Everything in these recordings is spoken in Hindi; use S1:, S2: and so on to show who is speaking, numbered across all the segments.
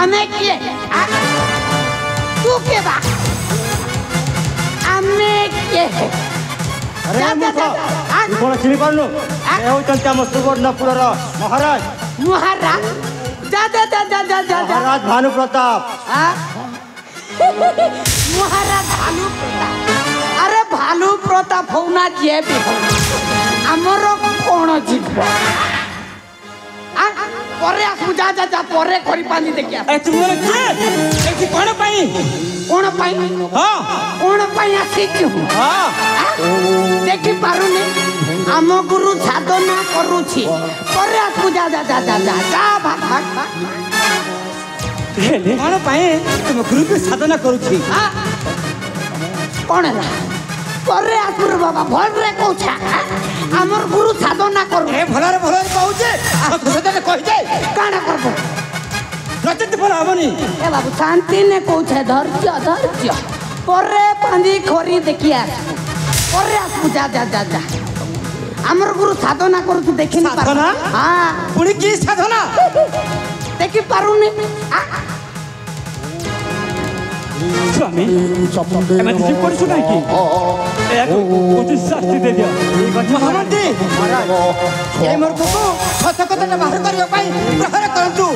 S1: आमे किए तू के बा आमे किए
S2: अरे तू कौन चिनी पारनु ए होचंती हम सुवर्णपुर महाराज
S1: महाराज जा जा जा जा जा जा
S2: महाराज भानु प्रताप
S1: महाराज भानु प्रताप अरे भानु प्रताप होना जे भी हो हमर कोन जीव परे आसु जा जा जा परे करी पानी देखिया
S3: ए तुमरे के ए कोन पाई हां
S1: कोन पाई आसी छु हां देखि पारुनी आम गुरु साधना करूछि परे आसु जा जा जा जा जा भाग भाग
S3: कोन पाई तुम गुरु के साधना करूछि
S1: हां कोन है परे आसु रे बाबा भल रे कहछा हमर गुरु साधना करू
S3: ए भलरे कहूजे आ तुसे कहि दे
S1: काना करबो
S3: रचित फल हबनी
S1: ए बाबू शांति ने कहछे धैर्य धैर्य परे पांजी खोरी देखिया परे आसु जा जा जा जा हमर गुरु साधना करू तू देखि न पार हां
S3: पुणी की साधना
S1: देखि पारुनी
S3: स्वामी मैं तुझे पढ़ सुनाई की कुछ शास्ति दे दिया महामंत्री ए मोर को सत कथा बाहर करियो पाई प्रहार करंतु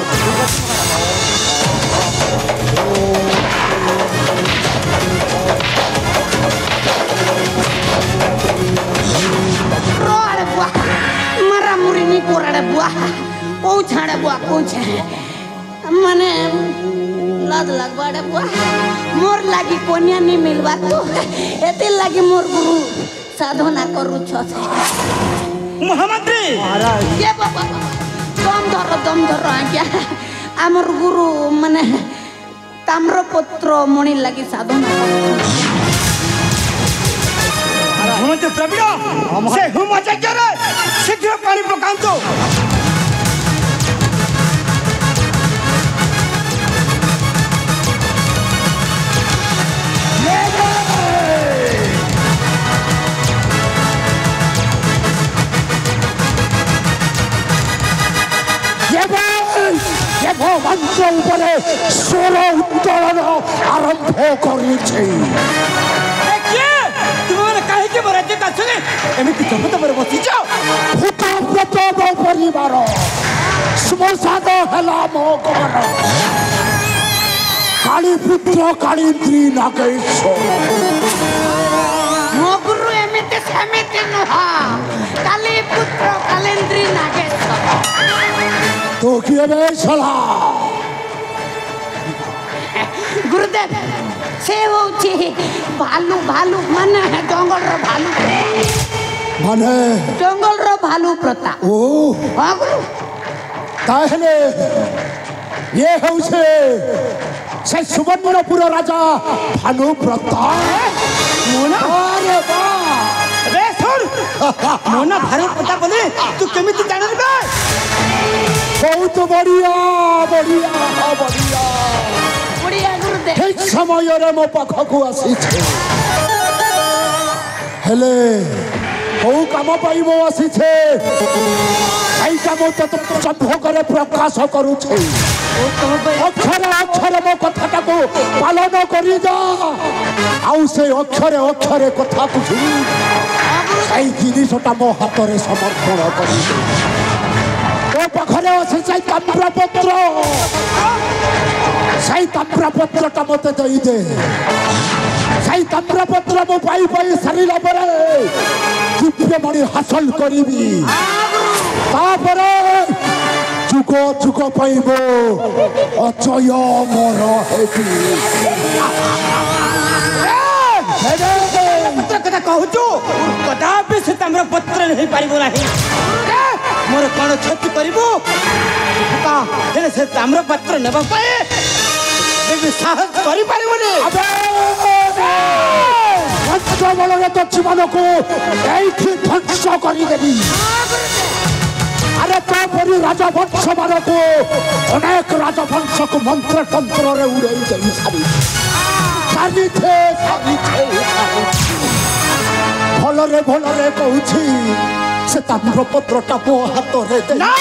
S1: रोड़े बुआ मरा मुरी नी कोरड़े बुआ को छाड़े बुआ को छे मने लाज लगवाड़े बुआ मोर लागी कोनिया नी मिलवा तो एते लागी मोर गुरु साधना करू छ
S3: महामंत्री
S1: महाराज ये बाबा दम धर आज्ञा हमर गुरु माने ताम्रपत्र मणि लागी साधना
S3: महामंत्री प्रवीण से हुम अजय रे शीघ्र पानी पकांतो
S4: मंच उपरे स्वर उत्तोलन आरंभ करिछि
S3: तुमने काहे के बराजे काछने एमिति जपत पर बसिछ
S4: भूता प्रतोद परिवार समसाद हला मोकर काली पुत्र कालीन्द्री नागेश
S1: मो गुरु एमिति समिति नहा काली पुत्र कालीन्द्री नागेश
S4: तो किए बेसला
S1: गुरुदेव से होछि भालू भालू माने जंगल रो भालू
S4: माने
S1: जंगल रो भालू प्रताप
S4: ओ
S1: हां गुरु
S4: ताहले ये होछे से सुवर्णपुर राजा भानु प्रताप
S3: मोना
S4: अरे वाह
S3: रे सुन मोना भानु प्रताप बोले तू केमिति जानल बे
S4: बहुत बढ़िया बढ़िया बढ़िया
S1: बढ़िया गुरुदेव
S4: ठीक समय रे मो पाखकु आसी छे हेले हो काम पाइबो आसी छे आई काम तो संभव करे प्रकाश करू छे अक्षर अक्षर मो कथा को पालन करी जा आउ से अक्षर अक्षर कथा को सुनी आई जिनिसटा मो हाथ रे समर्पण करी पाखरे अच्छे से ताम्रपत्र से ताम्रपत्र मत दे दे से ताम्रपत्र मो पाई पाई सारा पर दिव्यमणि हासिल करी जुग जुग पाइब अचय मोर
S3: कथा कहूचु कदापि से ताम्रपत्र नहीं पारिबो नाही मोर कौन क्षति करिबो हेले से ताम्रपत्र नेबा पाए देखि साहस करि पारिबोनी
S4: बल तो जीवन को ध्वंस कर देवी अरे तापरी राजवंश मान को अनेक राजवंश को मंत्र तंत्र उड़े सारी सारी थे भलरे भलरे कहूछि से ताम्रपत्रटा मो हाथ रे दे
S3: ना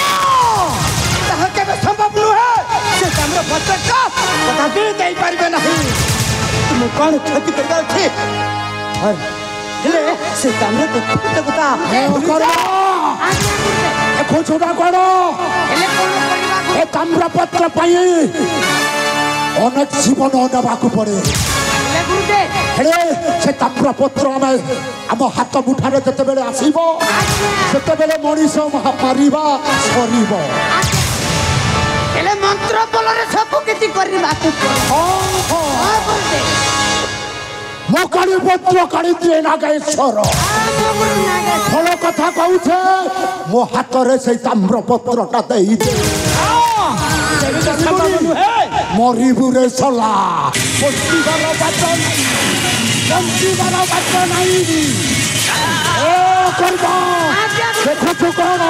S3: ताहा केबे संभव नुहे से ପତ୍ରଟା କଦାପି ଦେଇପାରିବେ ନାହିଁ ତୁମେ କ'ଣ କ୍ଷତି କରିବାର ଅଛି ହେଲେ ସେ ତାମ୍ରପତ୍ର କଥା
S4: ଦେଖୁଛୁ ନା କ'ଣ ଏ ତାମ୍ରପତ୍ର ପାଇଁ ଅନେକ ଜୀବନ ନେବାକୁ ପଡ଼େ ହେଲେ ସେ ତାମ୍ରପତ୍ର ଆମେ ଆମ ହାତ ମୁଠାରେ ଯେତେବେଳେ ଆସିବ ସେତେବେଳେ ମଣିଷ ମାରିବା ସରିବ
S1: ହେଲେ ମନ୍ତ୍ର ବଳରେ ସବୁ କିଛି କରିବାକୁ
S4: ମୋ କାଳି ପତ୍ର କାଳି ଦିଏ ନାଗେଶ୍ୱର ଭଲ କଥା କହୁଛେ ମୋ ହାତରେ ସେଇ ତାମ୍ରପତ୍ରଟା ଦେଇଦେ ମରିବୁ ରେ ସଲା ବଞ୍ଚିବାର ବାଟ ନାହିଁ ଦେଖୁଛୁ କ'ଣ